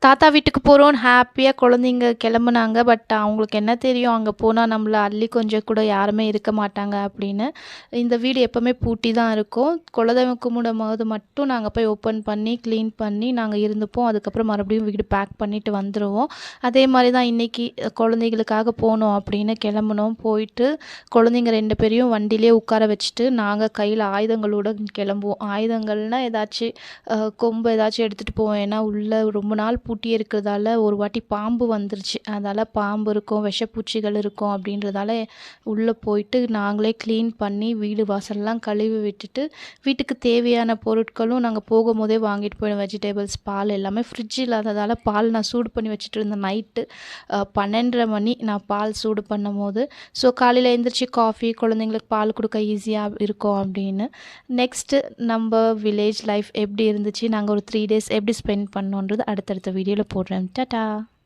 தாத்தா வீட்டுக்கு போறோம்ன்னு ஹாப்பியா குழந்தைங்க கிளம்புனாங்க. பட் அவங்களுக்கு என்ன தெரியும், அங்க போனா நம்மள அள்ளி கொஞ்சம் கூட யாருமே இருக்க மாட்டாங்க அப்படின்னு. இந்த வீடு எப்பவுமே பூட்டி தான் இருக்கும். குலதெய்வம் கும்பிடும்போது மட்டும் நாங்க போய் ஓப்பன் பண்ணி, கிளீன் பண்ணி நாங்க இருந்துப்போம். அதுக்கப்புறம் மறுபடியும் வீடு பேக் பண்ணிட்டு வந்துருவோம். அதே மாரி தான் இன்னைக்கு குழந்தைகளுக்காக போனோம் அப்படின்னு கிளம்புனோம். போயிட்டு குழந்தைங்க 2 பேரையும் வண்டியிலேயே உட்கார வச்சுட்டு, நாங்க கையில ஆயுதங்களோட கிளம்புவோம். ஆயுதங்கள்னா ஏதாச்சு கொம்பு ஏதாச்சும் எடுத்துகிட்டு போவோம். ஏன்னா உள்ள ரொம்ப நாள் பூட்டியே இருக்கிறதால ஒரு வாட்டி பாம்பு வந்துருச்சு. அதால பாம்பு இருக்கும், விஷப்பூச்சிகள் இருக்கும் அப்படின்றதால உள்ளே போயிட்டு நாங்களே க்ளீன் பண்ணி வீடு வாசல்லாம் கழுவி விட்டுட்டு, வீட்டுக்கு தேவையான பொருட்களும் நாங்க போகும்போதே வாங்கிட்டு போயிடுவோம். வெஜிடபிள்ஸ், பால் எல்லாமே ஃப்ரிட்ஜ் இல்லாததால பால் நான் சூடு பண்ணி வச்சுட்டு இருந்தேன். நைட்டு 12:30 மணி நான் பால் சூடு பண்ணும்போது. ஸோ காலையில எந்திரிச்சு காஃபி குழந்தைங்களுக்கு பால் கொடுக்க ஈஸியா இருக்கும் அப்படின்னு. நெக்ஸ்ட்டு நம்ப வில்லேஜ் லைஃப் எப்படி இருந்துச்சு, நாங்க ஒரு 3 டேஸ் எப்படி ஸ்பெண்ட் பண்ணோன்றது அடுத்தடுத்த வீடியோல போடுறேன். டாட்டா!